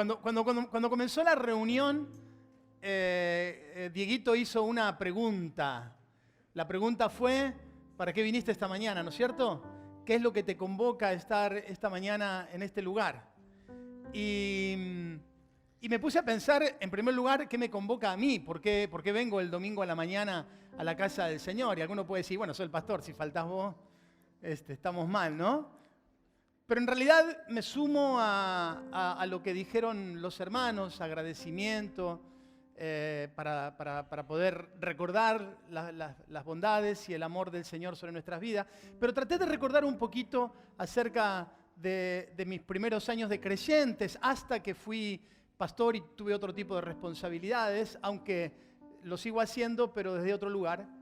Cuando comenzó la reunión, Dieguito hizo una pregunta. La pregunta fue, ¿para qué viniste esta mañana, no es cierto? ¿Qué es lo que te convoca a estar esta mañana en este lugar? Y me puse a pensar, en primer lugar, ¿qué me convoca a mí? ¿Por qué vengo el domingo a la mañana a la casa del Señor? Y alguno puede decir, bueno, soy el pastor, si faltás vos, estamos mal, ¿no? Pero en realidad me sumo a lo que dijeron los hermanos, agradecimiento, para poder recordar las bondades y el amor del Señor sobre nuestras vidas. Pero traté de recordar un poquito acerca de mis primeros años de creyentes, hasta que fui pastor y tuve otro tipo de responsabilidades, aunque lo sigo haciendo, pero desde otro lugar.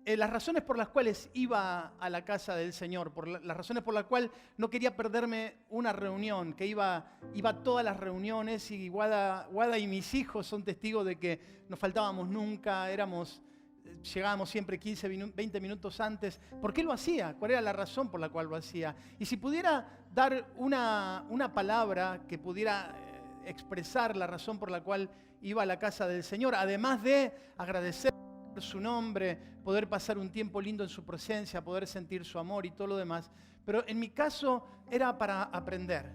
Las razones por las cuales iba a la casa del Señor, las razones por las cuales no quería perderme una reunión, que iba a todas las reuniones, y Guada y mis hijos son testigos de que no faltábamos nunca, llegábamos siempre 15, 20 minutos antes. ¿Por qué lo hacía? ¿Cuál era la razón por la cual lo hacía? Y si pudiera dar una palabra que pudiera expresar la razón por la cual iba a la casa del Señor, además de agradecer su nombre, poder pasar un tiempo lindo en su presencia, poder sentir su amor y todo lo demás. Pero en mi caso era para aprender.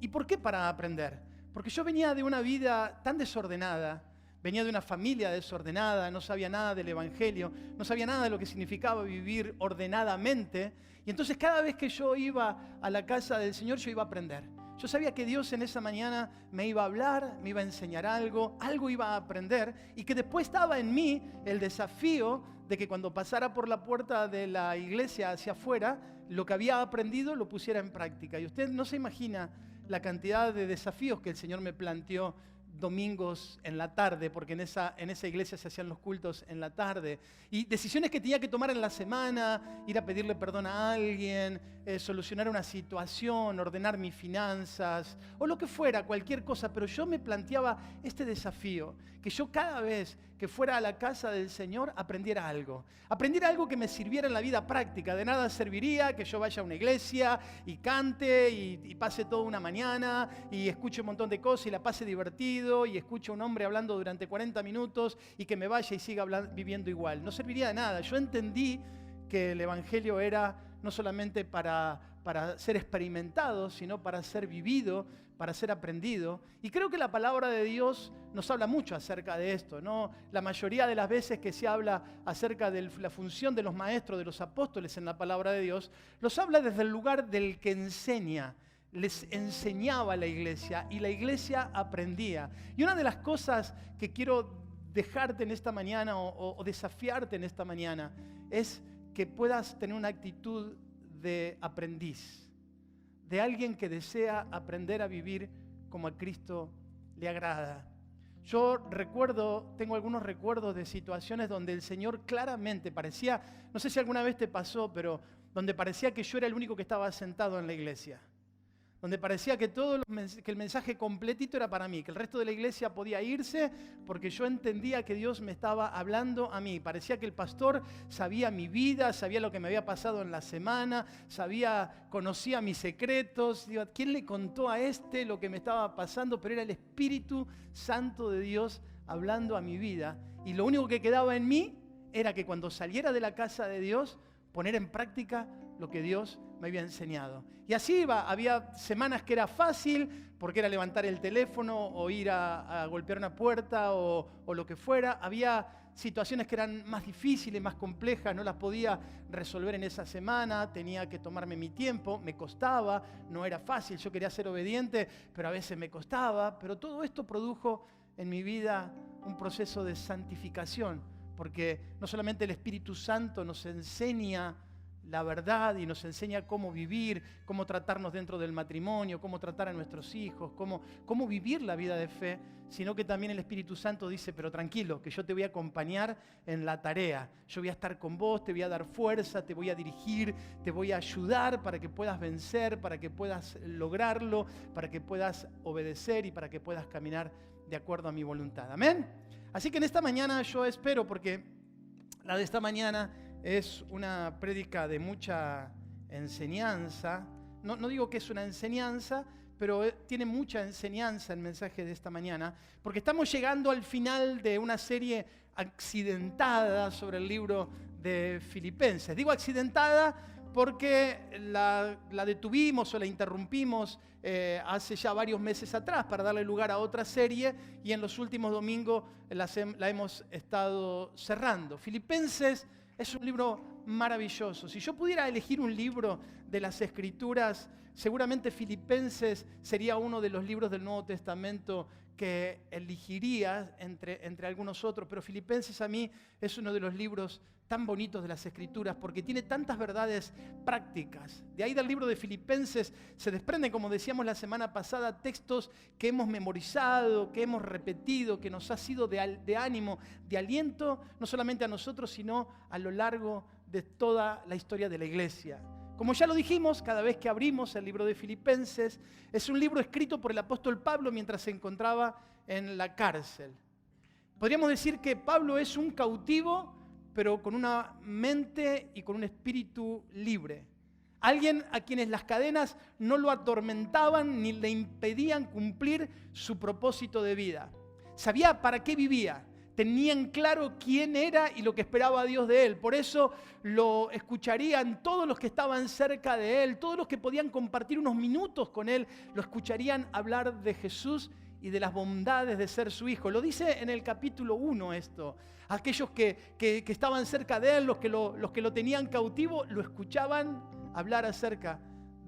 ¿Y por qué para aprender? Porque yo venía de una vida tan desordenada, venía de una familia desordenada, no sabía nada del Evangelio, no sabía nada de lo que significaba vivir ordenadamente. Y entonces cada vez que yo iba a la casa del Señor, yo iba a aprender. Yo sabía que Dios en esa mañana me iba a hablar, me iba a enseñar algo iba a aprender, y que después estaba en mí el desafío de que cuando pasara por la puerta de la iglesia hacia afuera, lo que había aprendido lo pusiera en práctica. Y usted no se imagina la cantidad de desafíos que el Señor me planteó domingos en la tarde, porque en esa iglesia se hacían los cultos en la tarde, y decisiones que tenía que tomar en la semana, ir a pedirle perdón a alguien, solucionar una situación, ordenar mis finanzas, o lo que fuera, cualquier cosa. Pero yo me planteaba este desafío, que yo cada vez que fuera a la casa del Señor aprendiera algo que me sirviera en la vida práctica. De nada serviría que yo vaya a una iglesia y cante y pase toda una mañana y escuche un montón de cosas y la pase divertido y escuche a un hombre hablando durante 40 minutos y que me vaya y siga viviendo igual. No serviría de nada. Yo entendí que el Evangelio era no solamente para ser experimentado, sino para ser vivido, para ser aprendido. Y creo que la palabra de Dios nos habla mucho acerca de esto, ¿no? La mayoría de las veces que se habla acerca de la función de los maestros, de los apóstoles en la palabra de Dios, los habla desde el lugar del que enseña. Les enseñaba a la iglesia y la iglesia aprendía. Y una de las cosas que quiero dejarte en esta mañana o desafiarte en esta mañana es que puedas tener una actitud de aprendiz, de alguien que desea aprender a vivir como a Cristo le agrada. Yo tengo algunos recuerdos de situaciones donde el Señor claramente parecía, no sé si alguna vez te pasó, pero donde parecía que yo era el único que estaba sentado en la iglesia. Donde parecía que que el mensaje completito era para mí, que el resto de la iglesia podía irse porque yo entendía que Dios me estaba hablando a mí. Parecía que el pastor sabía mi vida, sabía lo que me había pasado en la semana, conocía mis secretos. Digo, ¿quién le contó a lo que me estaba pasando? Pero era el Espíritu Santo de Dios hablando a mi vida. Y lo único que quedaba en mí era que cuando saliera de la casa de Dios, poner en práctica lo que Dios me había enseñado. Y así iba. Había semanas que era fácil, porque era levantar el teléfono o ir a golpear una puerta o lo que fuera. Había situaciones que eran más difíciles, más complejas, no las podía resolver en esa semana, tenía que tomarme mi tiempo, me costaba, no era fácil. Yo quería ser obediente, pero a veces me costaba. Pero todo esto produjo en mi vida un proceso de santificación, porque no solamente el Espíritu Santo nos enseña la verdad y nos enseña cómo vivir, cómo tratarnos dentro del matrimonio, cómo tratar a nuestros hijos, cómo vivir la vida de fe, sino que también el Espíritu Santo dice, pero tranquilo, que yo te voy a acompañar en la tarea. Yo voy a estar con vos, te voy a dar fuerza, te voy a dirigir, te voy a ayudar para que puedas vencer, para que puedas lograrlo, para que puedas obedecer y para que puedas caminar de acuerdo a mi voluntad. ¿Amén? Así que en esta mañana yo espero, porque la de esta mañana es una prédica de mucha enseñanza. No digo que es una enseñanza, pero tiene mucha enseñanza el mensaje de esta mañana, porque estamos llegando al final de una serie accidentada sobre el libro de Filipenses. Digo accidentada porque la detuvimos o la interrumpimos hace ya varios meses atrás para darle lugar a otra serie, y en los últimos domingos la hemos estado cerrando. Filipenses es un libro maravilloso. Si yo pudiera elegir un libro de las Escrituras, seguramente Filipenses sería uno de los libros del Nuevo Testamento que elegiría entre algunos otros, pero Filipenses a mí es uno de los libros tan bonitos de las Escrituras porque tiene tantas verdades prácticas. De ahí del libro de Filipenses se desprenden, como decíamos la semana pasada, textos que hemos memorizado, que hemos repetido, que nos ha sido de ánimo, de aliento, no solamente a nosotros, sino a lo largo de toda la historia de la iglesia. Como ya lo dijimos, cada vez que abrimos el libro de Filipenses, es un libro escrito por el apóstol Pablo mientras se encontraba en la cárcel. Podríamos decir que Pablo es un cautivo, pero con una mente y con un espíritu libre. Alguien a quienes las cadenas no lo atormentaban ni le impedían cumplir su propósito de vida. Sabía para qué vivía. Tenían claro quién era y lo que esperaba Dios de él. Por eso lo escucharían todos los que estaban cerca de él, todos los que podían compartir unos minutos con él, lo escucharían hablar de Jesús y de las bondades de ser su hijo. Lo dice en el capítulo 1 esto. Aquellos que estaban cerca de él, los que lo tenían cautivo, lo escuchaban hablar acerca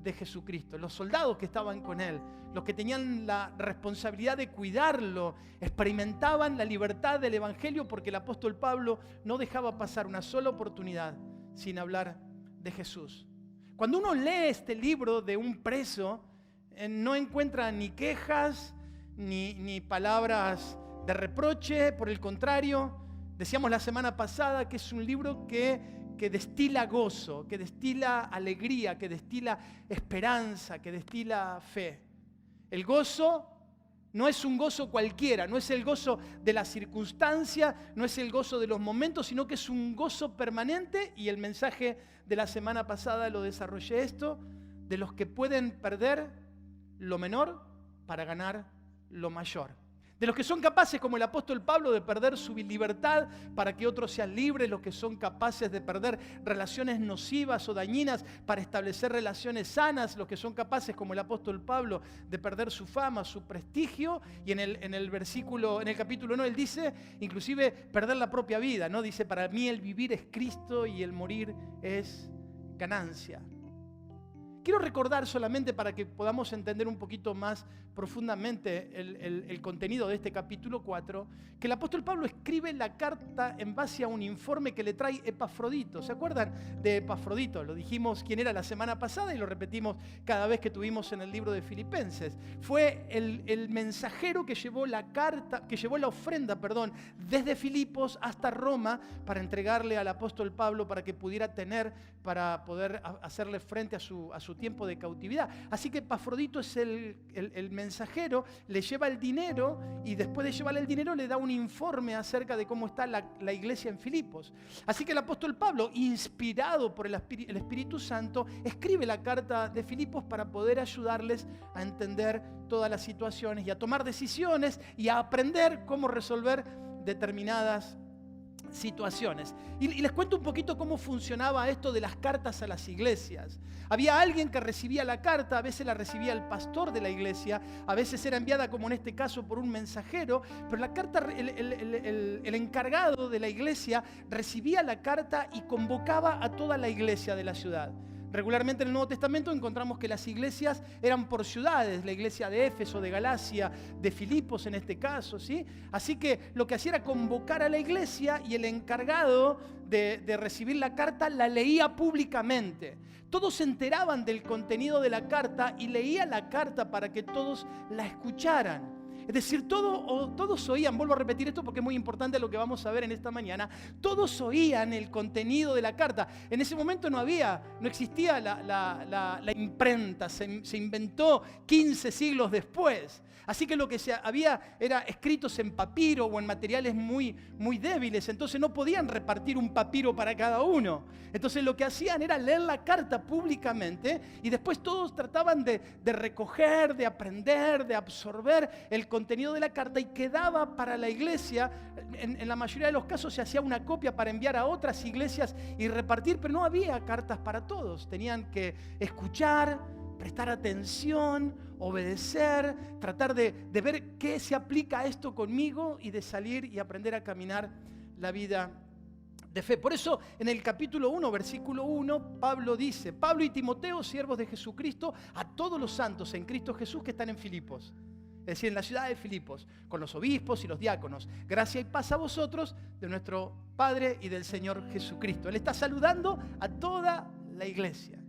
de Jesucristo. Los soldados que estaban con él, los que tenían la responsabilidad de cuidarlo, experimentaban la libertad del Evangelio porque el apóstol Pablo no dejaba pasar una sola oportunidad sin hablar de Jesús. Cuando uno lee este libro de un preso, no encuentra ni quejas, ni palabras de reproche. Por el contrario, decíamos la semana pasada que es un libro que destila gozo, que destila alegría, que destila esperanza, que destila fe. El gozo no es un gozo cualquiera, no es el gozo de la circunstancia, no es el gozo de los momentos, sino que es un gozo permanente, y el mensaje de la semana pasada lo desarrollé esto, de los que pueden perder lo menor para ganar lo mayor. De los que son capaces, como el apóstol Pablo, de perder su libertad para que otros sean libres, los que son capaces de perder relaciones nocivas o dañinas para establecer relaciones sanas, los que son capaces, como el apóstol Pablo, de perder su fama, su prestigio, y en el capítulo 1 él dice, inclusive perder la propia vida, ¿no? Dice, para mí el vivir es Cristo y el morir es ganancia. Quiero recordar solamente para que podamos entender un poquito más profundamente el contenido de este capítulo 4, que el apóstol Pablo escribe la carta en base a un informe que le trae Epafrodito. ¿Se acuerdan de Epafrodito? Lo dijimos quién era la semana pasada y lo repetimos cada vez que tuvimos en el libro de Filipenses. Fue el mensajero que llevó la ofrenda, desde Filipos hasta Roma para entregarle al apóstol Pablo para que pudiera para poder hacerle frente a su tiempo de cautividad. Así que Epafrodito es el mensajero, le lleva el dinero y después de llevarle el dinero le da un informe acerca de cómo está la iglesia en Filipos. Así que el apóstol Pablo, inspirado por el Espíritu Santo, escribe la carta de Filipos para poder ayudarles a entender todas las situaciones y a tomar decisiones y a aprender cómo resolver determinadas situaciones. Y les cuento un poquito cómo funcionaba esto de las cartas a las iglesias. Había alguien que recibía la carta, a veces la recibía el pastor de la iglesia, a veces era enviada, como en este caso, por un mensajero, pero la carta, el encargado de la iglesia recibía la carta y convocaba a toda la iglesia de la ciudad. Regularmente en el Nuevo Testamento encontramos que las iglesias eran por ciudades, la iglesia de Éfeso, de Galacia, de Filipos en este caso, ¿sí? Así que lo que hacía era convocar a la iglesia y el encargado de recibir la carta la leía públicamente. Todos se enteraban del contenido de la carta y leía la carta para que todos la escucharan. Es decir, todos oían, vuelvo a repetir esto porque es muy importante lo que vamos a ver en esta mañana, todos oían el contenido de la carta. En ese momento no existía la imprenta, se inventó 15 siglos después. Así que lo que había era escritos en papiro o en materiales muy, muy débiles, entonces no podían repartir un papiro para cada uno. Entonces lo que hacían era leer la carta públicamente y después todos trataban de recoger, de aprender, de absorber el contenido de la carta y quedaba para la iglesia. En la mayoría de los casos se hacía una copia para enviar a otras iglesias y repartir, pero no había cartas para todos. Tenían que escuchar, prestar atención, obedecer, tratar de ver qué se aplica a esto conmigo y de salir y aprender a caminar la vida de fe. Por eso en el capítulo 1, versículo 1, Pablo dice: Pablo y Timoteo, siervos de Jesucristo, a todos los santos en Cristo Jesús que están en Filipos. Es decir, en la ciudad de Filipos, con los obispos y los diáconos. Gracia y paz a vosotros de nuestro Padre y del Señor Jesucristo. Él está saludando a toda la iglesia.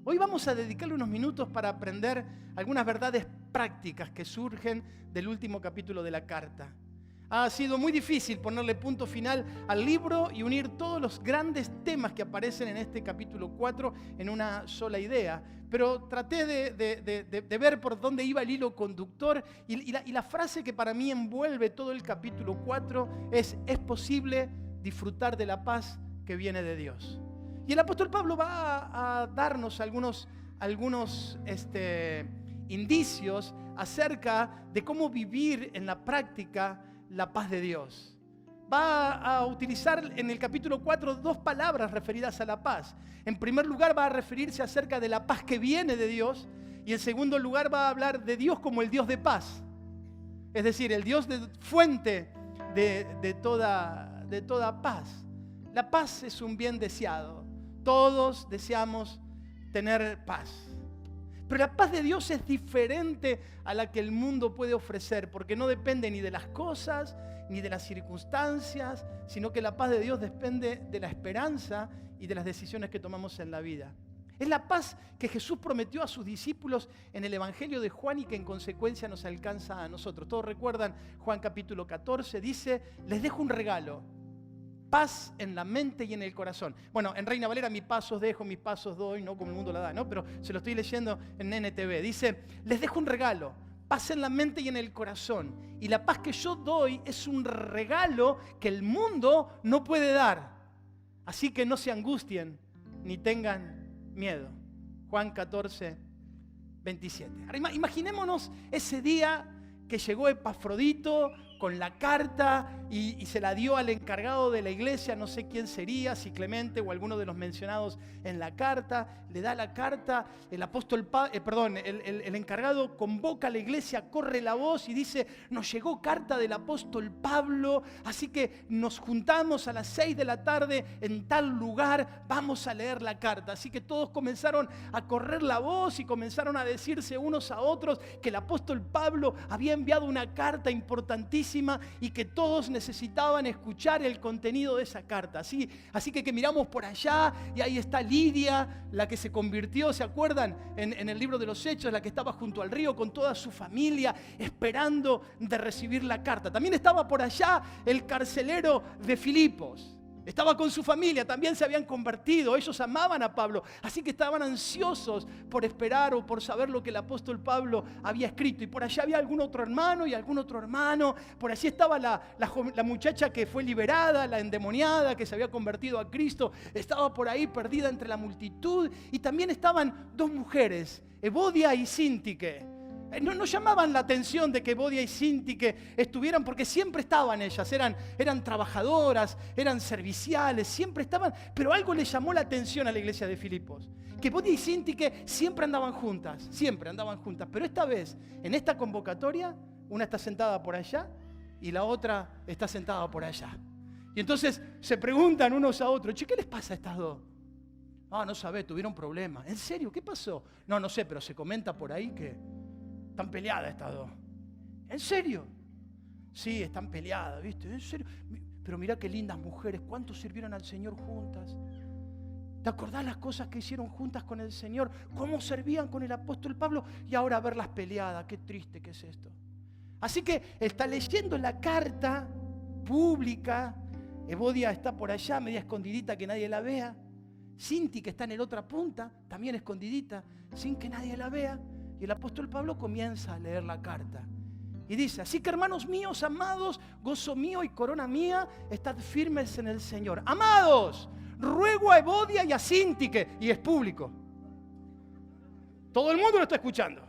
Hoy vamos a dedicarle unos minutos para aprender algunas verdades prácticas que surgen del último capítulo de la carta. Ha sido muy difícil ponerle punto final al libro y unir todos los grandes temas que aparecen en este capítulo 4 en una sola idea. Pero traté de ver por dónde iba el hilo conductor y la frase que para mí envuelve todo el capítulo 4 es posible disfrutar de la paz que viene de Dios. Y el apóstol Pablo va a darnos algunos indicios acerca de cómo vivir en la práctica la paz de Dios. Va a utilizar en el capítulo 4 dos palabras referidas a la paz. En primer lugar va a referirse acerca de la paz que viene de Dios y en segundo lugar va a hablar de Dios como el Dios de paz. Es decir, el Dios de fuente de toda paz. La paz es un bien deseado. Todos deseamos tener paz. Pero la paz de Dios es diferente a la que el mundo puede ofrecer, porque no depende ni de las cosas, ni de las circunstancias, sino que la paz de Dios depende de la esperanza y de las decisiones que tomamos en la vida. Es la paz que Jesús prometió a sus discípulos en el Evangelio de Juan y que en consecuencia nos alcanza a nosotros. Todos recuerdan Juan capítulo 14, dice: les dejo un regalo. Paz en la mente y en el corazón. Bueno, en Reina Valera, mi paz os dejo, mis pasos doy, no como el mundo la da, ¿no? Pero se lo estoy leyendo en NTV. Dice: les dejo un regalo, paz en la mente y en el corazón. Y la paz que yo doy es un regalo que el mundo no puede dar. Así que no se angustien ni tengan miedo. Juan 14, 27. Ahora, imaginémonos ese día que llegó Epafrodito con la carta y se la dio al encargado de la iglesia, no sé quién sería, si Clemente o alguno de los mencionados en la carta. Le da la carta, el encargado convoca a la iglesia, corre la voz y dice: nos llegó carta del apóstol Pablo, así que nos juntamos a las 6 de la tarde en tal lugar, vamos a leer la carta. Así que todos comenzaron a correr la voz y comenzaron a decirse unos a otros que el apóstol Pablo había enviado una carta importantísima y que todos necesitaban escuchar el contenido de esa carta. Así que miramos por allá y ahí está Lidia, la que se convirtió, ¿se acuerdan? En el libro de los Hechos, la que estaba junto al río con toda su familia esperando de recibir la carta. También estaba por allá el carcelero de Filipos. Estaba con su familia, también se habían convertido, ellos amaban a Pablo, así que estaban ansiosos por esperar o por saber lo que el apóstol Pablo había escrito. Y por allá había algún otro hermano y algún otro hermano, por allí estaba la muchacha que fue liberada, la endemoniada que se había convertido a Cristo, estaba por ahí perdida entre la multitud. Y también estaban dos mujeres, Evodia y Síntique. No llamaban la atención de que Evodia y Síntique estuvieran, porque siempre estaban ellas, eran trabajadoras, eran serviciales, siempre estaban, pero algo les llamó la atención a la iglesia de Filipos, que Evodia y Síntique siempre andaban juntas, pero esta vez, en esta convocatoria, una está sentada por allá y la otra está sentada por allá. Y entonces se preguntan unos a otros: che, ¿qué les pasa a estas dos? No sabés, tuvieron problemas. ¿En serio? ¿Qué pasó? No sé, pero se comenta por ahí que están peleadas estas dos. ¿En serio? Sí, están peleadas, ¿viste? ¿En serio? Pero mirá qué lindas mujeres, cuánto sirvieron al Señor juntas. ¿Te acordás las cosas que hicieron juntas con el Señor? ¿Cómo servían con el apóstol Pablo? Y ahora verlas peleadas, qué triste que es esto. Así que está leyendo la carta pública. Evodia está por allá, media escondidita que nadie la vea. Sinti, que está en la otra punta, también escondidita, sin que nadie la vea. Y el apóstol Pablo comienza a leer la carta. Y dice: así que, hermanos míos, amados, gozo mío y corona mía, estad firmes en el Señor. Amados, ruego a Evodia y a Síntique, y es público. Todo el mundo lo está escuchando.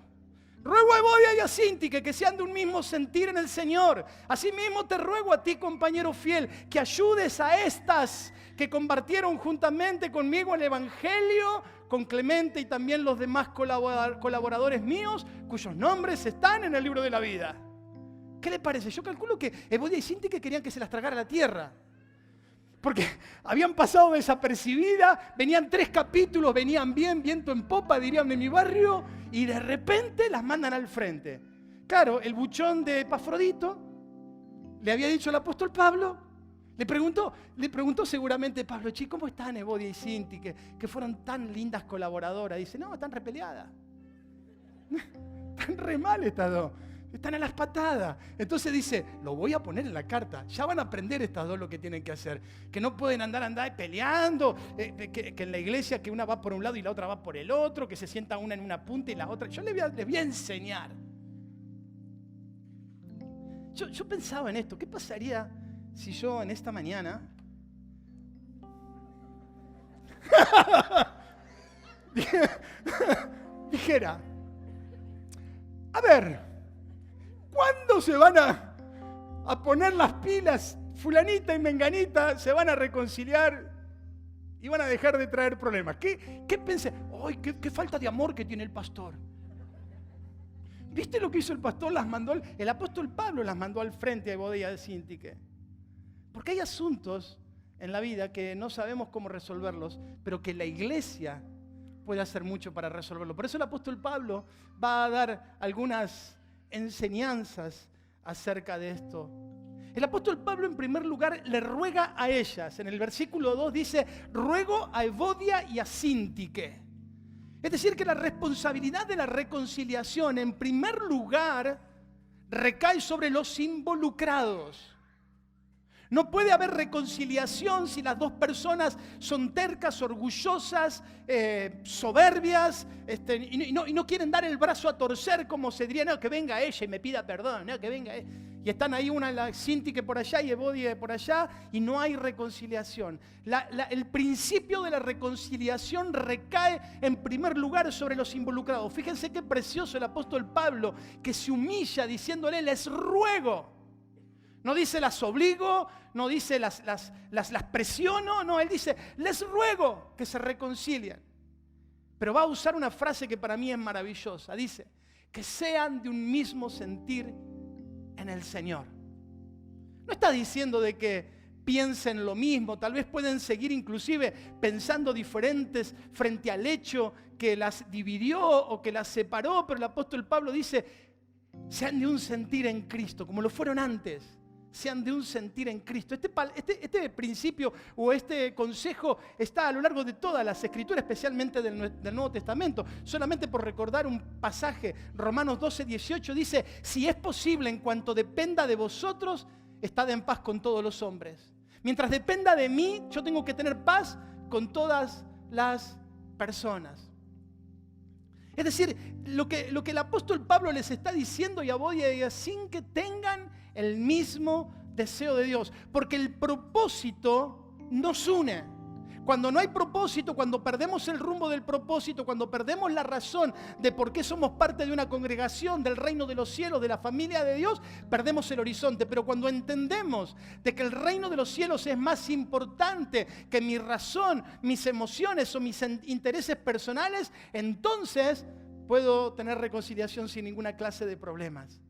Ruego a Evodia y a Síntique que sean de un mismo sentir en el Señor. Asimismo te ruego a ti, compañero fiel, que ayudes a estas que compartieron juntamente conmigo el Evangelio, con Clemente y también los demás colaboradores míos, cuyos nombres están en el libro de la vida. ¿Qué le parece? Yo calculo que Evodia y Síntique querían que se las tragara la tierra. Porque habían pasado desapercibidas, venían 3 capítulos, venían bien, viento en popa, dirían en mi barrio, y de repente las mandan al frente. Claro, el buchón de Epafrodito le había dicho al apóstol Pablo, le preguntó seguramente Pablo: che, ¿cómo están Evodia y Síntique, que fueron tan lindas colaboradoras? Dice: no, están repeleadas. Están re mal estas dos. Están a las patadas. Entonces dice: lo voy a poner en la carta. Ya van a aprender estas dos lo que tienen que hacer. Que no pueden andar peleando. Que en la iglesia que una va por un lado y la otra va por el otro. Que se sienta una en una punta y la otra. Yo les voy a enseñar. Yo pensaba en esto. ¿Qué pasaría si yo en esta mañana dijera: a ver, ¿cuándo se van a poner las pilas? Fulanita y menganita se van a reconciliar y van a dejar de traer problemas. ¿Qué pensé? ¡Ay, qué falta de amor que tiene el pastor! ¿Viste lo que hizo el pastor? El apóstol Pablo las mandó al frente a Evodia y Síntique. Porque hay asuntos en la vida que no sabemos cómo resolverlos, pero que la iglesia puede hacer mucho para resolverlo. Por eso el apóstol Pablo va a dar algunas enseñanzas acerca de esto. El apóstol Pablo, en primer lugar, le ruega a ellas. En el versículo 2 dice: ruego a Evodia y a Síntique. Es decir, que la responsabilidad de la reconciliación, en primer lugar, recae sobre los involucrados. No puede haber reconciliación si las dos personas son tercas, orgullosas, soberbias, y no quieren dar el brazo a torcer, como se diría: no, que venga ella y me pida perdón, no, que venga ella. Y están ahí una, la Síntique por allá y Evodia por allá, y no hay reconciliación. El principio de la reconciliación recae en primer lugar sobre los involucrados. Fíjense qué precioso el apóstol Pablo, que se humilla diciéndole: les ruego. No dice las obligo, no dice las presiono, no, él dice: les ruego que se reconcilien. Pero va a usar una frase que para mí es maravillosa. Dice: que sean de un mismo sentir en el Señor. No está diciendo de que piensen lo mismo, tal vez pueden seguir inclusive pensando diferentes frente al hecho que las dividió o que las separó, pero el apóstol Pablo dice: sean de un sentir en Cristo, como lo fueron antes. Sean de un sentir en Cristo. Este principio o este consejo está a lo largo de todas las Escrituras, especialmente del Nuevo Testamento. Solamente por recordar un pasaje, Romanos 12:18 dice: si es posible, en cuanto dependa de vosotros, estad en paz con todos los hombres. Mientras dependa de mí, yo tengo que tener paz con todas las personas. Es decir, lo que el apóstol Pablo les está diciendo y a Evodia y a Síntique, que tengan el mismo deseo de Dios, porque el propósito nos une. Cuando no hay propósito, cuando perdemos el rumbo del propósito, cuando perdemos la razón de por qué somos parte de una congregación, del reino de los cielos, de la familia de Dios, perdemos el horizonte. Pero cuando entendemos de que el reino de los cielos es más importante que mi razón, mis emociones o mis intereses personales, entonces puedo tener reconciliación sin ninguna clase de problemas.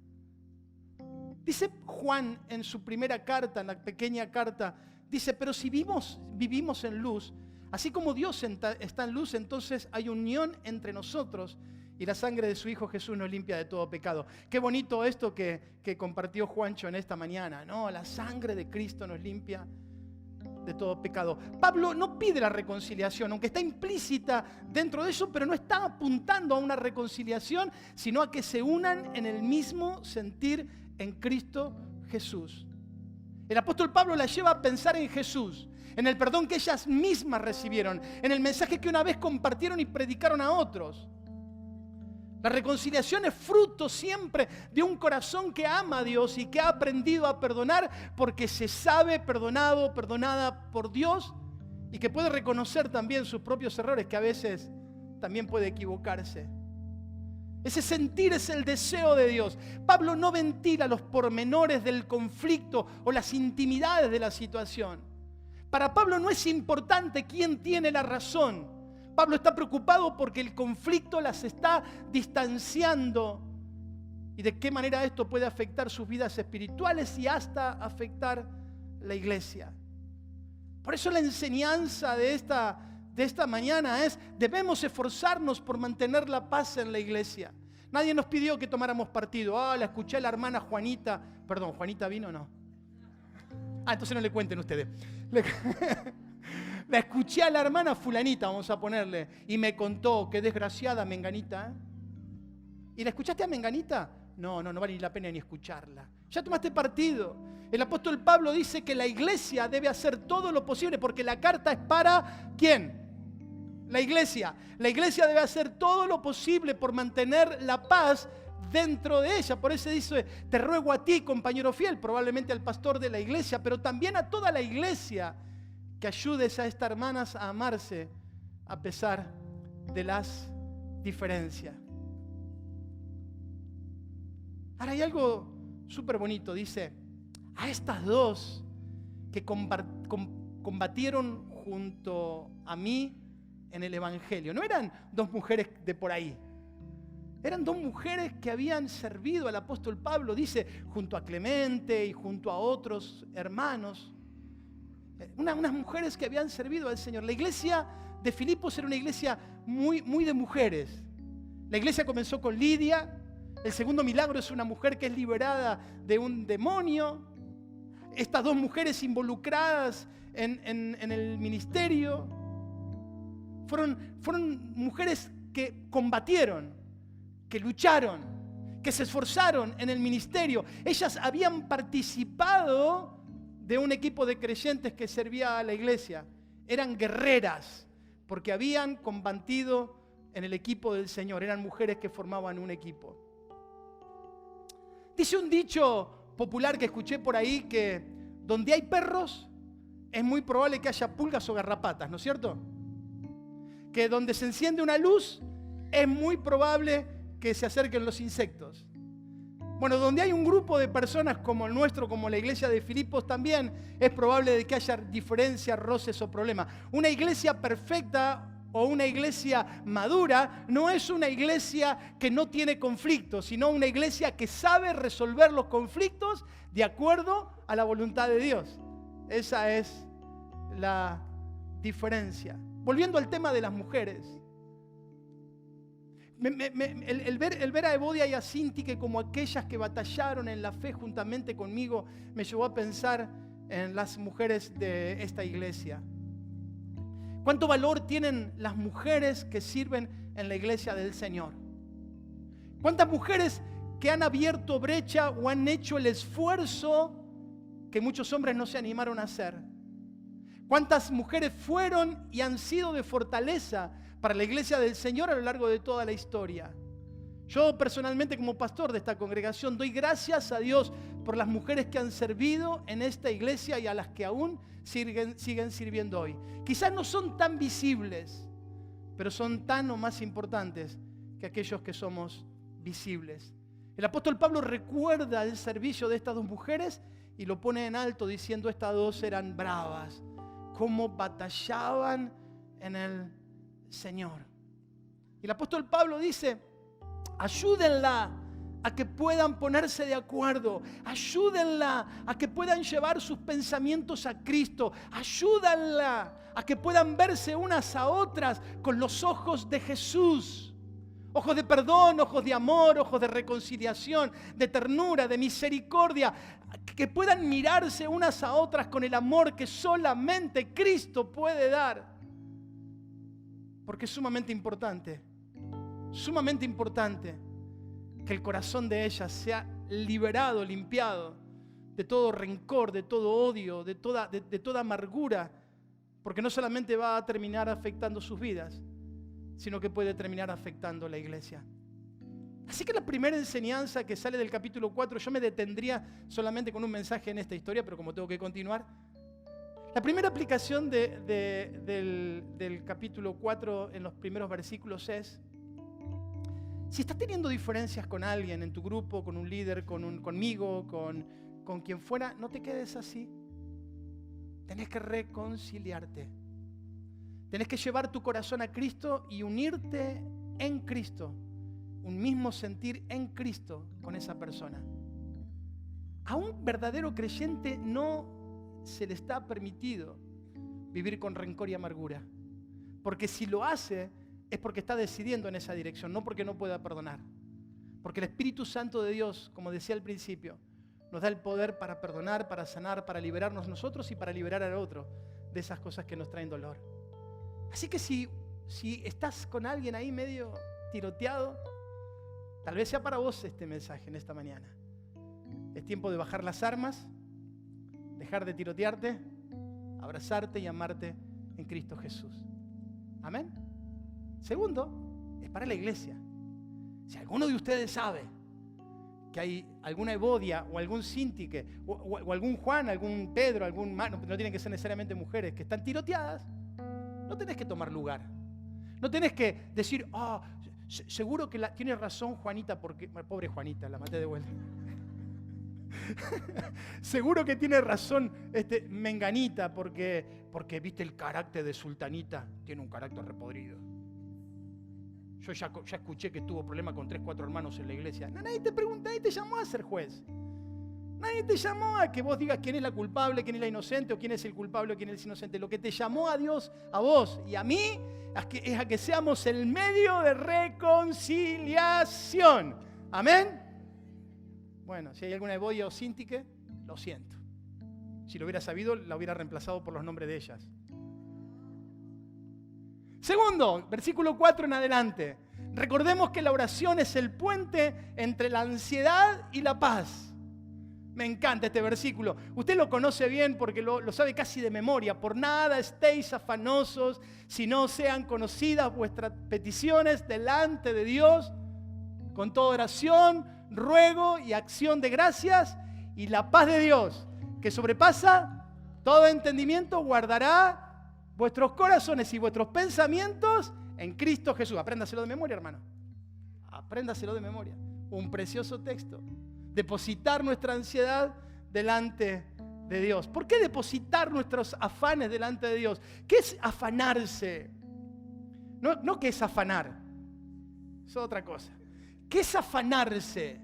Dice Juan en su primera carta, en la pequeña carta, dice: pero si vivimos en luz, así como Dios está en luz, entonces hay unión entre nosotros y la sangre de su Hijo Jesús nos limpia de todo pecado. Qué bonito esto que compartió Juancho en esta mañana, ¿no? La sangre de Cristo nos limpia de todo pecado. Pablo no pide la reconciliación, aunque está implícita dentro de eso, pero no está apuntando a una reconciliación, sino a que se unan en el mismo sentir en Cristo Jesús. El apóstol Pablo la lleva a pensar en Jesús, en el perdón que ellas mismas recibieron, en el mensaje que una vez compartieron y predicaron a otros. La reconciliación es fruto siempre de un corazón que ama a Dios y que ha aprendido a perdonar porque se sabe perdonado, perdonada por Dios y que puede reconocer también sus propios errores, que a veces también puede equivocarse. Ese sentir es el deseo de Dios. Pablo no ventila los pormenores del conflicto o las intimidades de la situación. Para Pablo no es importante quién tiene la razón. Pablo está preocupado porque el conflicto las está distanciando y de qué manera esto puede afectar sus vidas espirituales y hasta afectar la iglesia. Por eso la enseñanza de esta mañana es: debemos esforzarnos por mantener la paz en la iglesia. Nadie nos pidió que tomáramos partido. La escuché a la hermana Juanita. Perdón, ¿Juanita vino o no? Entonces no le cuenten ustedes. La escuché a la hermana fulanita, vamos a ponerle, y me contó qué desgraciada Menganita. ¿Y la escuchaste a Menganita? No vale ni la pena ni escucharla. Ya tomaste partido. El apóstol Pablo dice que la iglesia debe hacer todo lo posible porque la carta es para ¿quién? La iglesia. La iglesia debe hacer todo lo posible por mantener la paz dentro de ella. Por eso dice: te ruego a ti, compañero fiel, probablemente al pastor de la iglesia, pero también a toda la iglesia, que ayudes a estas hermanas a amarse a pesar de las diferencias. Ahora hay algo súper bonito. Dice: a estas dos que combatieron junto a mí en el Evangelio. No eran dos mujeres de por ahí. Eran dos mujeres que habían servido al apóstol Pablo, dice, junto a Clemente y junto a otros hermanos. Unas mujeres que habían servido al Señor. La iglesia de Filipos era una iglesia muy de mujeres. La iglesia comenzó con Lidia. El segundo milagro es una mujer que es liberada de un demonio. Estas dos mujeres involucradas en el ministerio fueron mujeres que combatieron, que lucharon, que se esforzaron en el ministerio. Ellas habían participado de un equipo de creyentes que servía a la iglesia. Eran guerreras porque habían combatido en el equipo del Señor. Eran mujeres que formaban un equipo. Dice un dicho popular que escuché por ahí que donde hay perros es muy probable que haya pulgas o garrapatas, ¿no es cierto? Que donde se enciende una luz es muy probable que se acerquen los insectos. Bueno, donde hay un grupo de personas como el nuestro, como la iglesia de Filipos, también es probable de que haya diferencias, roces o problemas. Una iglesia perfecta o una iglesia madura no es una iglesia que no tiene conflictos, sino una iglesia que sabe resolver los conflictos de acuerdo a la voluntad de Dios. Esa es la diferencia. Volviendo al tema de las mujeres. El ver a Evodia y a Sintique como aquellas que batallaron en la fe juntamente conmigo me llevó a pensar en las mujeres de esta iglesia. ¿Cuánto valor tienen las mujeres que sirven en la iglesia del Señor? ¿Cuántas mujeres que han abierto brecha o han hecho el esfuerzo que muchos hombres no se animaron a hacer? ¿Cuántas mujeres fueron y han sido de fortaleza para la iglesia del Señor a lo largo de toda la historia? Yo personalmente, como pastor de esta congregación, doy gracias a Dios por las mujeres que han servido en esta iglesia y a las que aún siguen sirviendo hoy. Quizás no son tan visibles, pero son tan o más importantes que aquellos que somos visibles. El apóstol Pablo recuerda el servicio de estas dos mujeres y lo pone en alto diciendo: estas dos eran bravas, cómo batallaban en el Señor. Y el apóstol Pablo dice: ayúdenla a que puedan ponerse de acuerdo, ayúdenla a que puedan llevar sus pensamientos a Cristo, ayúdenla a que puedan verse unas a otras con los ojos de Jesús. Ojos de perdón, ojos de amor, ojos de reconciliación, de ternura, de misericordia, que puedan mirarse unas a otras con el amor que solamente Cristo puede dar. Porque es sumamente importante que el corazón de ellas sea liberado, limpiado de todo rencor, de todo odio, de toda amargura, porque no solamente va a terminar afectando sus vidas, sino que puede terminar afectando la iglesia. Así que la primera enseñanza que sale del capítulo 4, yo me detendría solamente con un mensaje en esta historia, pero como tengo que continuar, la primera aplicación del capítulo 4 en los primeros versículos es: si estás teniendo diferencias con alguien en tu grupo, con un líder, conmigo, con quien fuera, no te quedes así. Tenés que reconciliarte. Tenés que llevar tu corazón a Cristo y unirte en Cristo. Un mismo sentir en Cristo con esa persona. A un verdadero creyente no se le está permitido vivir con rencor y amargura. Porque si lo hace, es porque está decidiendo en esa dirección, no porque no pueda perdonar. Porque el Espíritu Santo de Dios, como decía al principio, nos da el poder para perdonar, para sanar, para liberarnos nosotros y para liberar al otro de esas cosas que nos traen dolor. Así que si estás con alguien ahí medio tiroteado, tal vez sea para vos este mensaje en esta mañana. Es tiempo de bajar las armas, dejar de tirotearte, abrazarte y amarte en Cristo Jesús. Amén. Segundo, es para la iglesia. Si alguno de ustedes sabe que hay alguna Evodia o algún Sintique o algún Juan, algún Pedro, no tienen que ser necesariamente mujeres, que están tiroteadas, no tenés que tomar lugar. No tenés que decir, seguro que tiene razón Juanita, porque pobre Juanita, la maté de vuelta. Seguro que tiene razón Menganita, porque viste el carácter de Sultanita, tiene un carácter repodrido. Yo ya escuché que tuvo problemas con 3, 4 hermanos en la iglesia. No, nadie te pregunta, nadie te llamó a ser juez. Nadie te llamó a que vos digas quién es la culpable, quién es la inocente, o quién es el culpable o quién es el inocente. Lo que te llamó a Dios, a vos y a mí, es a que seamos el medio de reconciliación. ¿Amén? Bueno, si hay alguna Evodia o Sintique, lo siento. Si lo hubiera sabido, la hubiera reemplazado por los nombres de ellas. Segundo, versículo 4 en adelante. Recordemos que la oración es el puente entre la ansiedad y la paz. Me encanta este versículo. Usted lo conoce bien porque lo sabe casi de memoria. Por nada estéis afanosos, si no sean conocidas vuestras peticiones delante de Dios, con toda oración, ruego y acción de gracias, y la paz de Dios, que sobrepasa todo entendimiento, guardará vuestros corazones y vuestros pensamientos en Cristo Jesús. Apréndaselo de memoria, hermano. Apréndaselo de memoria. Un precioso texto. Depositar nuestra ansiedad delante de Dios. ¿Por qué depositar nuestros afanes delante de Dios? ¿Qué es afanarse? No ¿qué es afanar? Es otra cosa. ¿Qué es afanarse?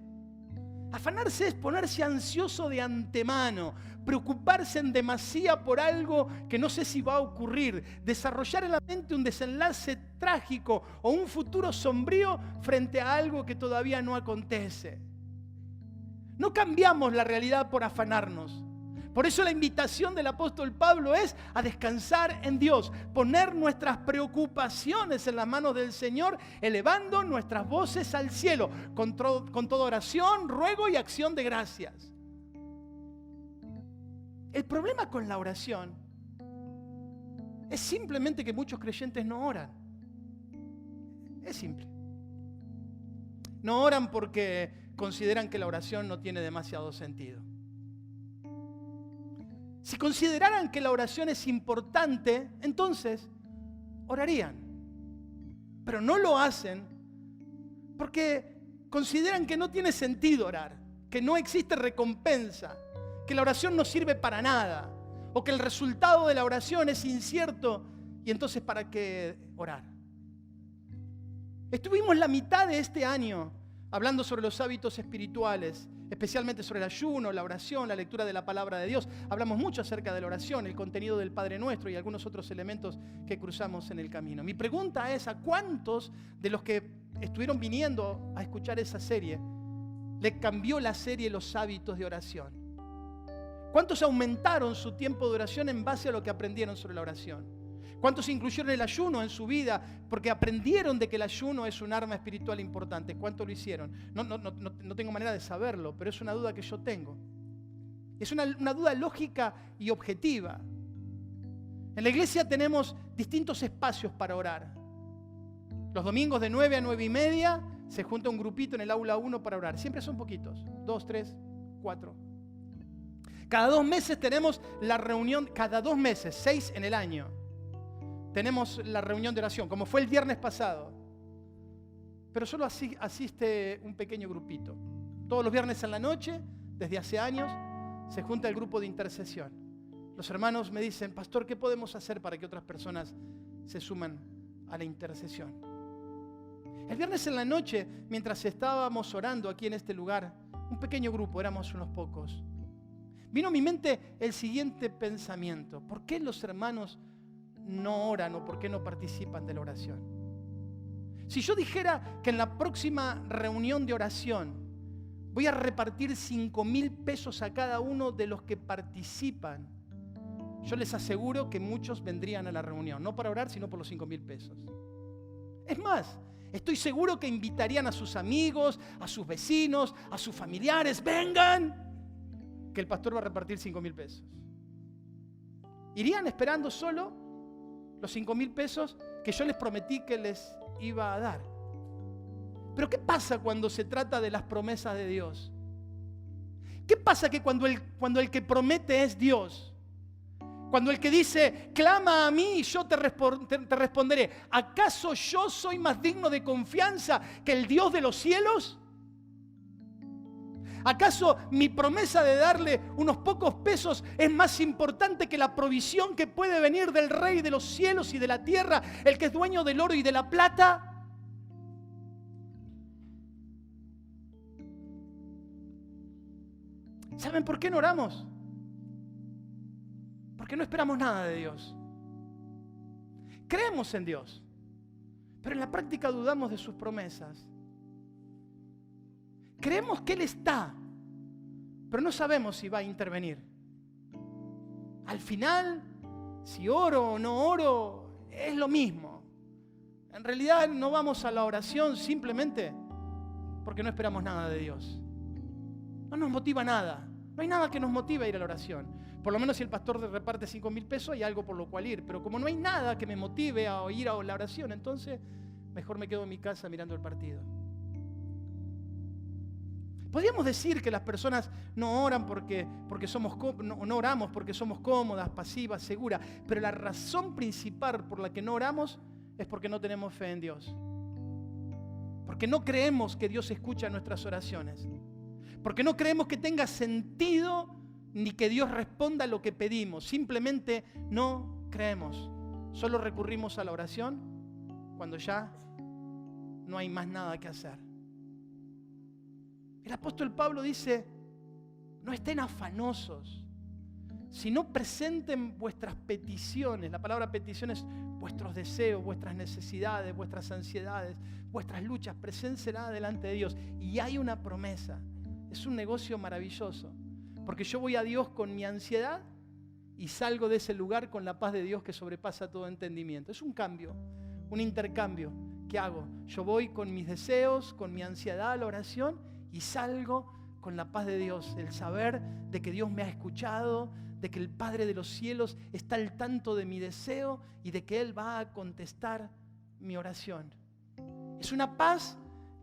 Afanarse es ponerse ansioso de antemano, preocuparse en demasía por algo que no sé si va a ocurrir, desarrollar en la mente un desenlace trágico o un futuro sombrío frente a algo que todavía no acontece. No cambiamos la realidad por afanarnos. Por eso la invitación del apóstol Pablo es a descansar en Dios, poner nuestras preocupaciones en las manos del Señor, elevando nuestras voces al cielo, con toda oración, ruego y acción de gracias. El problema con la oración es simplemente que muchos creyentes no oran. Es simple. No oran porque consideran que la oración no tiene demasiado sentido. Si consideraran que la oración es importante, entonces orarían. Pero no lo hacen porque consideran que no tiene sentido orar, que no existe recompensa, que la oración no sirve para nada, o que el resultado de la oración es incierto, y entonces ¿para qué orar? Estuvimos la mitad de este año hablando sobre los hábitos espirituales, especialmente sobre el ayuno, la oración, la lectura de la palabra de Dios. Hablamos mucho acerca de la oración, el contenido del Padre Nuestro y algunos otros elementos que cruzamos en el camino. Mi pregunta es, ¿a cuántos de los que estuvieron viniendo a escuchar esa serie le cambió la serie los hábitos de oración? ¿Cuántos aumentaron su tiempo de oración en base a lo que aprendieron sobre la oración? ¿Cuántos incluyeron el ayuno en su vida porque aprendieron de que el ayuno es un arma espiritual importante? ¿Cuántos lo hicieron? No tengo manera de saberlo, pero es una duda que yo tengo. Es una duda lógica y objetiva. En la iglesia tenemos distintos espacios para orar. Los domingos de 9 a 9:30 se junta un grupito en el aula 1 para orar. Siempre son poquitos, 2, 3, 4. Cada 2 meses tenemos la reunión, cada 2 meses, 6 en el año. Tenemos la reunión de oración, como fue el viernes pasado. Pero solo asiste un pequeño grupito. Todos los viernes en la noche, desde hace años, se junta el grupo de intercesión. Los hermanos me dicen, pastor, ¿qué podemos hacer para que otras personas se sumen a la intercesión? El viernes en la noche, mientras estábamos orando aquí en este lugar, un pequeño grupo, éramos unos pocos, vino a mi mente el siguiente pensamiento. ¿Por qué los hermanos no oran o por qué no participan de la oración? Si yo dijera que en la próxima reunión de oración voy a repartir 5,000 pesos a cada uno de los que participan, yo les aseguro que muchos vendrían a la reunión, no para orar, sino por los 5,000 pesos. Es más, estoy seguro que invitarían a sus amigos, a sus vecinos, a sus familiares, vengan, que el pastor va a repartir 5,000 pesos. Irían esperando solo los 5,000 pesos que yo les prometí que les iba a dar. Pero ¿qué pasa cuando se trata de las promesas de Dios? ¿Qué pasa que cuando el que promete es Dios? Cuando el que dice, clama a mí y yo te responderé. ¿Acaso yo soy más digno de confianza que el Dios de los cielos? ¿Acaso mi promesa de darle unos pocos pesos es más importante que la provisión que puede venir del Rey de los cielos y de la tierra, el que es dueño del oro y de la plata? ¿Saben por qué no oramos? Porque no esperamos nada de Dios. Creemos en Dios, pero en la práctica dudamos de sus promesas. Creemos que Él está, pero no sabemos si va a intervenir. Al final, si oro o no oro, es lo mismo. En realidad no vamos a la oración simplemente porque no esperamos nada de Dios. No nos motiva nada. No hay nada que nos motive a ir a la oración. Por lo menos si el pastor reparte 5,000 pesos hay algo por lo cual ir. Pero como no hay nada que me motive a ir a la oración, entonces mejor me quedo en mi casa mirando el partido. Podríamos decir que las personas no oran porque no oramos porque somos cómodas, pasivas, seguras. Pero la razón principal por la que no oramos es porque no tenemos fe en Dios. Porque no creemos que Dios escucha nuestras oraciones. Porque no creemos que tenga sentido ni que Dios responda a lo que pedimos. Simplemente no creemos. Solo recurrimos a la oración cuando ya no hay más nada que hacer. El apóstol Pablo dice, no estén afanosos, sino presenten vuestras peticiones. La palabra petición es vuestros deseos, vuestras necesidades, vuestras ansiedades, vuestras luchas. Preséntenlas delante de Dios. Y hay una promesa. Es un negocio maravilloso. Porque yo voy a Dios con mi ansiedad y salgo de ese lugar con la paz de Dios que sobrepasa todo entendimiento. Es un cambio, un intercambio. ¿Qué hago? Yo voy con mis deseos, con mi ansiedad a la oración y salgo con la paz de Dios. El saber de que Dios me ha escuchado, de que el Padre de los cielos está al tanto de mi deseo y de que Él va a contestar mi oración. Es una paz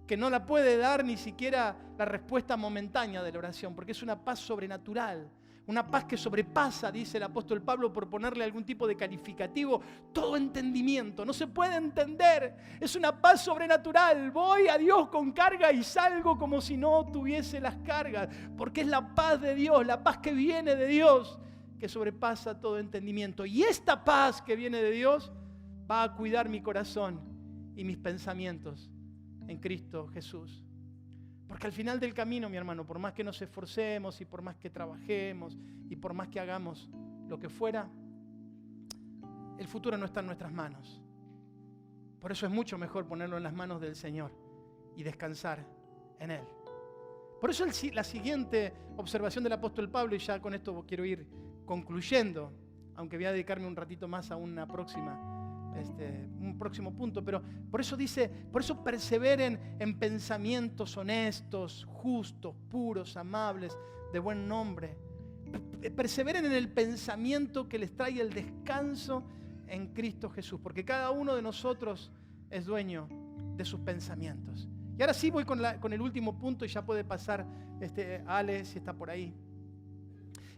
que no la puede dar ni siquiera la respuesta momentánea de la oración, porque es una paz sobrenatural, una paz que sobrepasa, dice el apóstol Pablo, por ponerle algún tipo de calificativo, todo entendimiento. No se puede entender, es una paz sobrenatural. Voy a Dios con carga y salgo como si no tuviese las cargas, porque es la paz de Dios, la paz que viene de Dios, que sobrepasa todo entendimiento. Y esta paz que viene de Dios va a cuidar mi corazón y mis pensamientos en Cristo Jesús. Porque al final del camino, mi hermano, por más que nos esforcemos y por más que trabajemos y por más que hagamos lo que fuera, el futuro no está en nuestras manos. Por eso es mucho mejor ponerlo en las manos del Señor y descansar en Él. Por eso la siguiente observación del apóstol Pablo, y ya con esto quiero ir concluyendo, aunque voy a dedicarme un ratito más a un próximo punto, pero por eso perseveren en pensamientos honestos, justos, puros, amables, de buen nombre. Perseveren en el pensamiento que les traiga el descanso en Cristo Jesús, porque cada uno de nosotros es dueño de sus pensamientos. Y ahora sí voy con el último punto y ya puede pasar Ale, si está por ahí.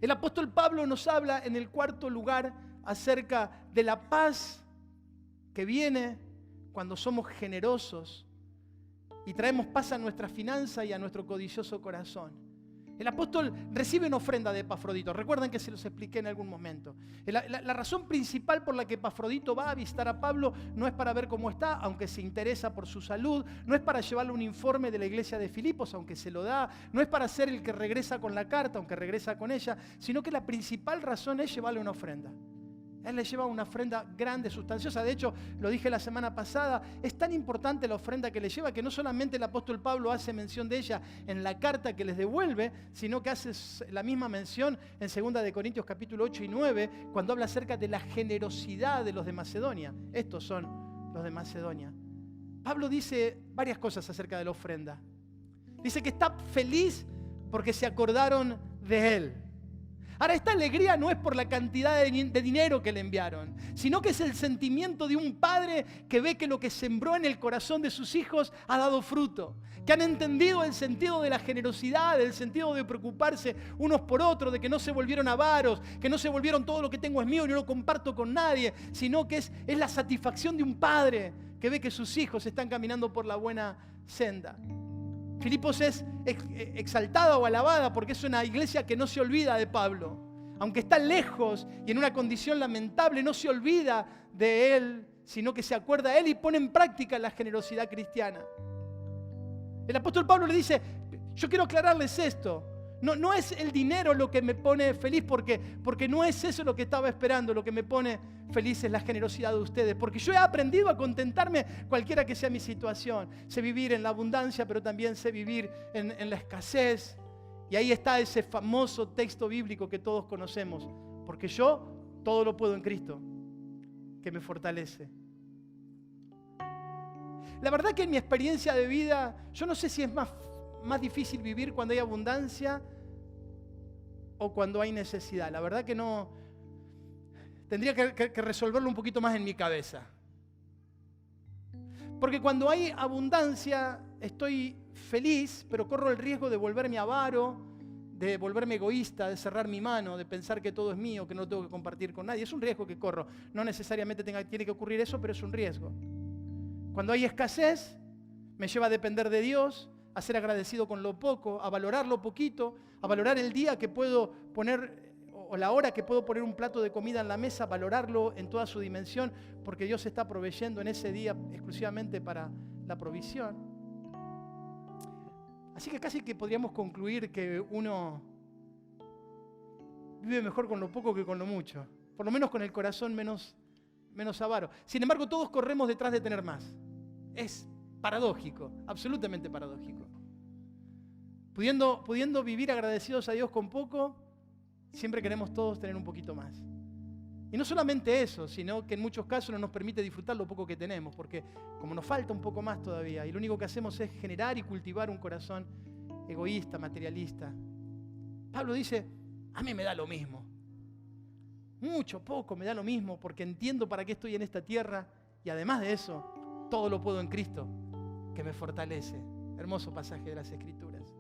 El apóstol Pablo nos habla en el cuarto lugar acerca de la paz que viene cuando somos generosos y traemos paz a nuestra finanza y a nuestro codicioso corazón. El apóstol recibe una ofrenda de Epafrodito. Recuerdan que se los expliqué en algún momento. La razón principal por la que Epafrodito va a visitar a Pablo no es para ver cómo está, aunque se interesa por su salud. No es para llevarle un informe de la iglesia de Filipos, aunque se lo da. No es para ser el que regresa con la carta, aunque regresa con ella. Sino que la principal razón es llevarle una ofrenda. Él le lleva una ofrenda grande, sustanciosa. De hecho, lo dije la semana pasada, es tan importante la ofrenda que le lleva que no solamente el apóstol Pablo hace mención de ella en la carta que les devuelve, sino que hace la misma mención en 2 Corintios capítulo 8 y 9, cuando habla acerca de la generosidad de los de Macedonia. Estos son los de Macedonia. Pablo dice varias cosas acerca de la ofrenda. Dice que está feliz porque se acordaron de él. Ahora, esta alegría no es por la cantidad de dinero que le enviaron, sino que es el sentimiento de un padre que ve que lo que sembró en el corazón de sus hijos ha dado fruto, que han entendido el sentido de la generosidad, el sentido de preocuparse unos por otros, de que no se volvieron avaros, que no se volvieron todo lo que tengo es mío y no lo comparto con nadie, sino que es la satisfacción de un padre que ve que sus hijos están caminando por la buena senda. Filipos es exaltada o alabada porque es una iglesia que no se olvida de Pablo. Aunque está lejos y en una condición lamentable, no se olvida de él, sino que se acuerda de él y pone en práctica la generosidad cristiana. El apóstol Pablo le dice, yo quiero aclararles esto. No es el dinero lo que me pone feliz porque no es eso lo que estaba esperando. Lo que me pone feliz es la generosidad de ustedes. Porque yo he aprendido a contentarme cualquiera que sea mi situación. Sé vivir en la abundancia, pero también sé vivir en la escasez. Y ahí está ese famoso texto bíblico que todos conocemos. Porque yo todo lo puedo en Cristo, que me fortalece. La verdad que en mi experiencia de vida, yo no sé si es más difícil vivir cuando hay abundancia o cuando hay necesidad. La verdad que no. Tendría que resolverlo un poquito más en mi cabeza. Porque cuando hay abundancia estoy feliz, pero corro el riesgo de volverme avaro, de volverme egoísta, de cerrar mi mano, de pensar que todo es mío, que no lo tengo que compartir con nadie. Es un riesgo que corro. No necesariamente tiene que ocurrir eso, pero es un riesgo. Cuando hay escasez, me lleva a depender de Dios, a ser agradecido con lo poco, a valorar lo poquito, a valorar el día que puedo poner o la hora que puedo poner un plato de comida en la mesa, valorarlo en toda su dimensión, porque Dios está proveyendo en ese día exclusivamente para la provisión. Así que casi que podríamos concluir que uno vive mejor con lo poco que con lo mucho, por lo menos con el corazón menos avaro. Sin embargo, todos corremos detrás de tener más. Es paradójico, absolutamente paradójico. Pudiendo vivir agradecidos a Dios con poco, siempre queremos todos tener un poquito más. Y no solamente eso, sino que en muchos casos no nos permite disfrutar lo poco que tenemos, porque como nos falta un poco más todavía, y lo único que hacemos es generar y cultivar un corazón egoísta, materialista. Pablo dice, a mí me da lo mismo. Mucho, poco, me da lo mismo, porque entiendo para qué estoy en esta tierra, y además de eso, todo lo puedo en Cristo, que me fortalece. Hermoso pasaje de las Escrituras.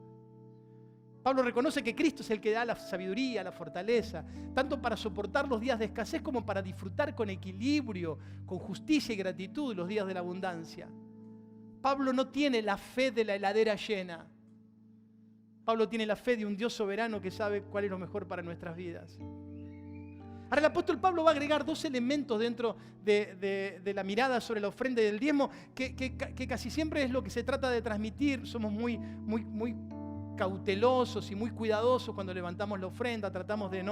Pablo reconoce que Cristo es el que da la sabiduría, la fortaleza, tanto para soportar los días de escasez como para disfrutar con equilibrio, con justicia y gratitud los días de la abundancia. Pablo no tiene la fe de la heladera llena. Pablo tiene la fe de un Dios soberano que sabe cuál es lo mejor para nuestras vidas. Ahora el apóstol Pablo va a agregar dos elementos dentro de la mirada sobre la ofrenda y el diezmo que casi siempre es lo que se trata de transmitir. Somos muy cautelosos y muy cuidadosos cuando levantamos la ofrenda, tratamos de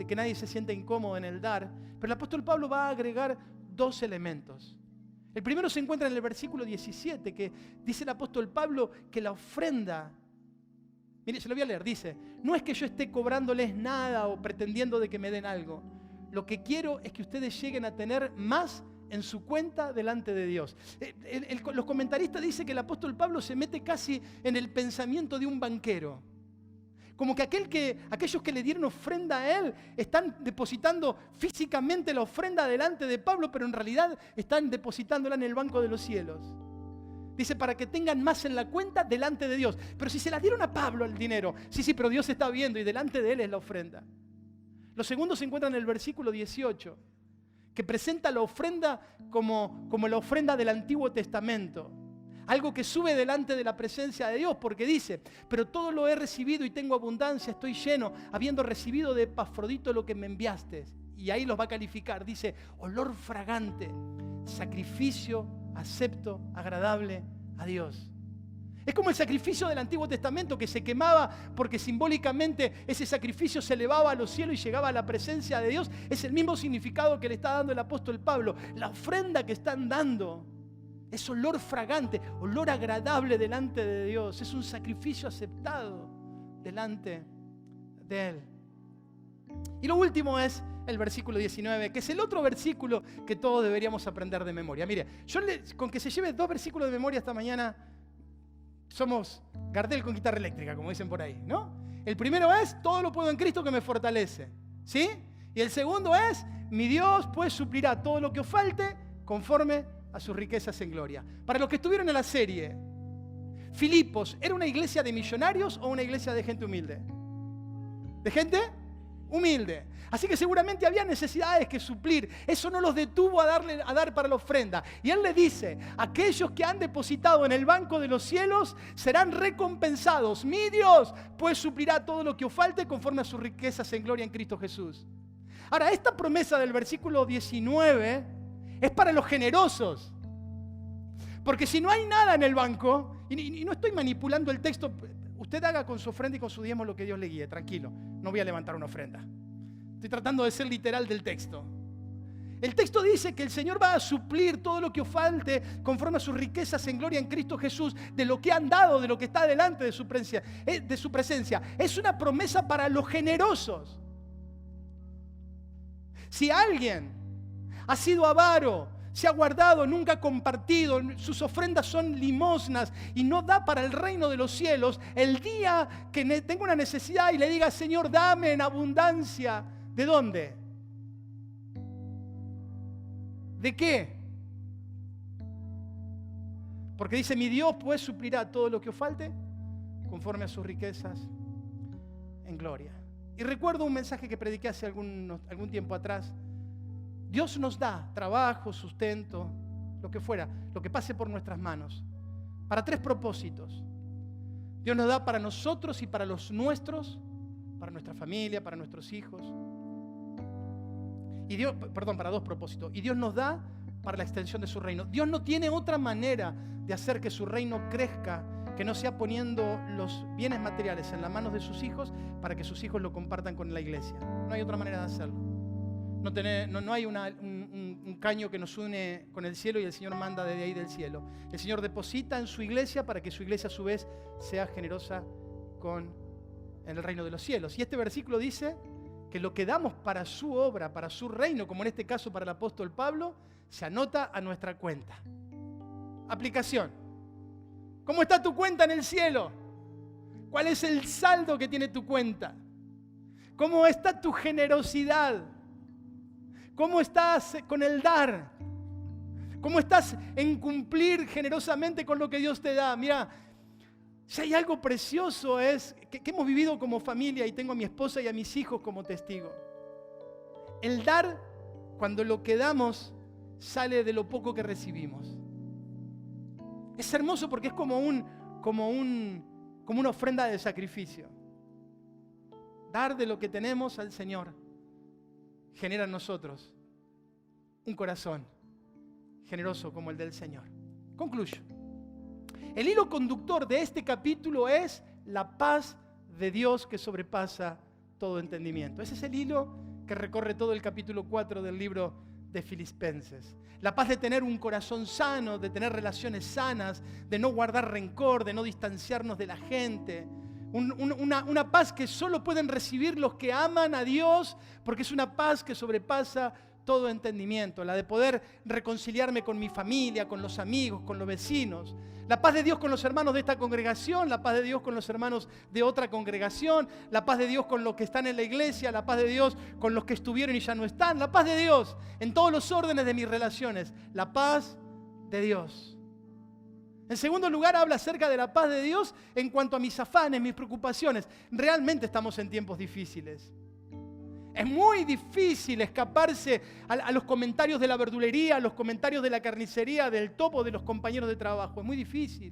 que nadie se sienta incómodo en el dar. Pero el apóstol Pablo va a agregar dos elementos. El primero se encuentra en el versículo 17, que dice el apóstol Pablo que la ofrenda, mire, se lo voy a leer, dice, no es que yo esté cobrándoles nada o pretendiendo de que me den algo, lo que quiero es que ustedes lleguen a tener más en su cuenta delante de Dios. Los comentaristas dicen que el apóstol Pablo se mete casi en el pensamiento de un banquero. Como que aquellos que le dieron ofrenda a él están depositando físicamente la ofrenda delante de Pablo, pero en realidad están depositándola en el banco de los cielos. Dice, para que tengan más en la cuenta delante de Dios. Pero si se la dieron a Pablo el dinero, sí, pero Dios está viendo y delante de él es la ofrenda. Lo segundo se encuentra en el versículo 18, que presenta la ofrenda como la ofrenda del Antiguo Testamento. Algo que sube delante de la presencia de Dios, porque dice, pero todo lo he recibido y tengo abundancia, estoy lleno, habiendo recibido de Epafrodito lo que me enviaste. Y ahí los va a calificar, dice, olor fragante, sacrificio acepto, agradable a Dios. Es como el sacrificio del Antiguo Testamento que se quemaba porque simbólicamente ese sacrificio se elevaba a los cielos y llegaba a la presencia de Dios. Es el mismo significado que le está dando el apóstol Pablo. La ofrenda que están dando es olor fragante, olor agradable delante de Dios. Es un sacrificio aceptado delante de Él. Y lo último es el versículo 19, que es el otro versículo que todos deberíamos aprender de memoria. Mire, con que se lleve 2 versículos de memoria esta mañana, somos Gardel con guitarra eléctrica, como dicen por ahí, ¿no? El primero es, todo lo puedo en Cristo que me fortalece, ¿sí? Y el segundo es, mi Dios pues suplirá todo lo que os falte conforme a sus riquezas en gloria. Para los que estuvieron en la serie, Filipos, ¿era una iglesia de millonarios o una iglesia de gente humilde? ¿De gente humilde? Así que seguramente había necesidades que suplir. Eso no los detuvo a dar para la ofrenda. Y él le dice, aquellos que han depositado en el banco de los cielos serán recompensados. Mi Dios pues suplirá todo lo que os falte conforme a sus riquezas en gloria en Cristo Jesús. Ahora, esta promesa del versículo 19 es para los generosos. Porque si no hay nada en el banco, y no estoy manipulando el texto, usted haga con su ofrenda y con su diezmo lo que Dios le guíe, tranquilo. No voy a levantar una ofrenda. Estoy tratando de ser literal del texto. El texto dice que el Señor va a suplir todo lo que os falte conforme a sus riquezas en gloria en Cristo Jesús, de lo que han dado, de lo que está delante de su presencia. Es una promesa para los generosos. Si alguien ha sido avaro, se ha guardado, nunca ha compartido, sus ofrendas son limosnas y no da para el reino de los cielos, el día que tenga una necesidad y le diga, Señor, dame en abundancia, ¿de dónde? ¿De qué? Porque dice, mi Dios pues suplirá todo lo que os falte conforme a sus riquezas en gloria. Y recuerdo un mensaje que prediqué hace algún tiempo atrás. Dios nos da trabajo, sustento, lo que fuera, lo que pase por nuestras manos, para 3 propósitos. Dios nos da para nosotros y para los nuestros, para nuestra familia, para nuestros hijos. Para 2 propósitos. Y Dios nos da para la extensión de su reino. Dios no tiene otra manera de hacer que su reino crezca que no sea poniendo los bienes materiales en las manos de sus hijos para que sus hijos lo compartan con la iglesia. No hay otra manera de hacerlo. No hay un caño que nos une con el cielo y el Señor manda desde ahí del cielo. El Señor deposita en su iglesia para que su iglesia a su vez sea generosa en el reino de los cielos. Y este versículo dice que lo que damos para su obra, para su reino, como en este caso para el apóstol Pablo, se anota a nuestra cuenta. Aplicación. ¿Cómo está tu cuenta en el cielo? ¿Cuál es el saldo que tiene tu cuenta? ¿Cómo está tu generosidad? ¿Cómo estás con el dar? ¿Cómo estás en cumplir generosamente con lo que Dios te da? Mira, si hay algo precioso es que hemos vivido como familia y tengo a mi esposa y a mis hijos como testigos. El dar, cuando lo que damos sale de lo poco que recibimos. Es hermoso porque es como una ofrenda de sacrificio. Dar de lo que tenemos al Señor genera en nosotros un corazón generoso como el del Señor. Concluyo. El hilo conductor de este capítulo es la paz de Dios que sobrepasa todo entendimiento. Ese es el hilo que recorre todo el capítulo 4 del libro de Filipenses. La paz de tener un corazón sano, de tener relaciones sanas, de no guardar rencor, de no distanciarnos de la gente, Una paz que solo pueden recibir los que aman a Dios, porque es una paz que sobrepasa todo entendimiento. La de poder reconciliarme con mi familia, con los amigos, con los vecinos. La paz de Dios con los hermanos de esta congregación, la paz de Dios con los hermanos de otra congregación, la paz de Dios con los que están en la iglesia, la paz de Dios con los que estuvieron y ya no están, la paz de Dios en todos los órdenes de mis relaciones, la paz de Dios. En segundo lugar, habla acerca de la paz de Dios en cuanto a mis afanes, mis preocupaciones. Realmente estamos en tiempos difíciles. Es muy difícil escaparse a los comentarios de la verdulería, a los comentarios de la carnicería, del topo de los compañeros de trabajo. Es muy difícil.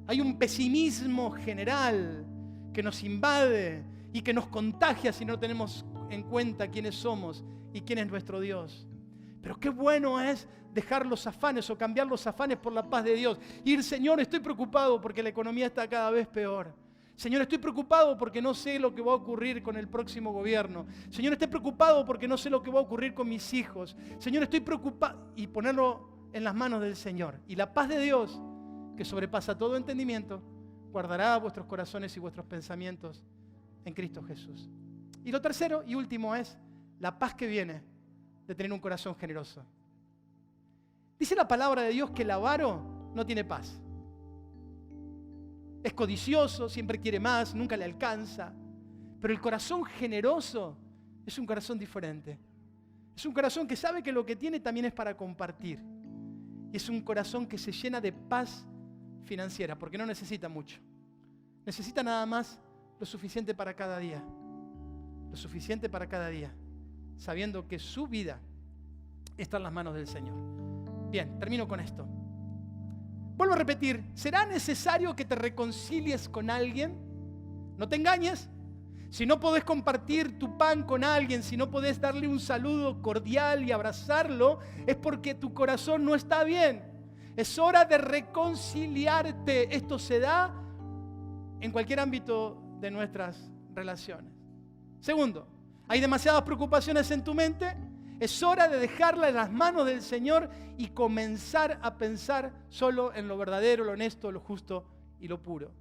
Hay un pesimismo general que nos invade y que nos contagia si no tenemos en cuenta quiénes somos y quién es nuestro Dios. Pero qué bueno es dejar los afanes o cambiar los afanes por la paz de Dios. Ir, Señor, estoy preocupado porque la economía está cada vez peor. Señor, estoy preocupado porque no sé lo que va a ocurrir con el próximo gobierno. Señor, estoy preocupado porque no sé lo que va a ocurrir con mis hijos. Señor, estoy preocupado. Y ponerlo en las manos del Señor. Y la paz de Dios, que sobrepasa todo entendimiento, guardará vuestros corazones y vuestros pensamientos en Cristo Jesús. Y lo tercero y último es la paz que viene de tener un corazón generoso. Dice la palabra de Dios que el avaro no tiene paz. Es codicioso, siempre quiere más, nunca le alcanza. Pero el corazón generoso es un corazón diferente. Es un corazón que sabe que lo que tiene también es para compartir. Y es un corazón que se llena de paz financiera, porque no necesita mucho. Necesita nada más lo suficiente para cada día. Lo suficiente para cada día, sabiendo que su vida está en las manos del Señor. Bien, termino con esto. Vuelvo a repetir, ¿será necesario que te reconcilies con alguien? No te engañes. Si no podés compartir tu pan con alguien, si no podés darle un saludo cordial y abrazarlo, es porque tu corazón no está bien. Es hora de reconciliarte. Esto se da en cualquier ámbito de nuestras relaciones. Segundo, ¿hay demasiadas preocupaciones en tu mente? Es hora de dejarla en las manos del Señor y comenzar a pensar solo en lo verdadero, lo honesto, lo justo y lo puro.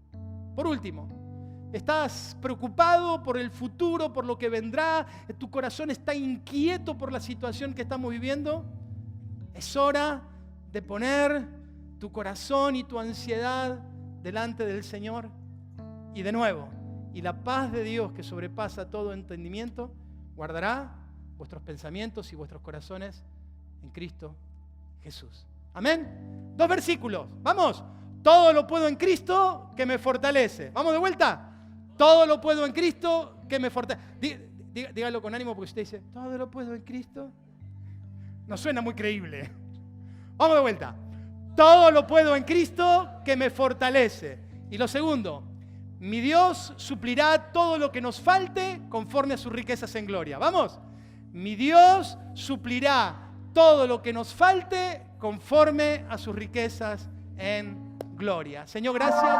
Por último, ¿estás preocupado por el futuro, por lo que vendrá? ¿Tu corazón está inquieto por la situación que estamos viviendo? Es hora de poner tu corazón y tu ansiedad delante del Señor. Y de nuevo, y la paz de Dios que sobrepasa todo entendimiento, guardará vuestros pensamientos y vuestros corazones en Cristo Jesús. Amén. 2 versículos. Vamos. Todo lo puedo en Cristo que me fortalece. Vamos de vuelta. Todo lo puedo en Cristo que me fortalece. Dígalo con ánimo porque usted dice, todo lo puedo en Cristo. No suena muy creíble. Vamos de vuelta. Todo lo puedo en Cristo que me fortalece. Y lo segundo, mi Dios suplirá todo lo que nos falte conforme a sus riquezas en gloria. Vamos. Mi Dios suplirá todo lo que nos falte conforme a sus riquezas en gloria. Señor, gracias.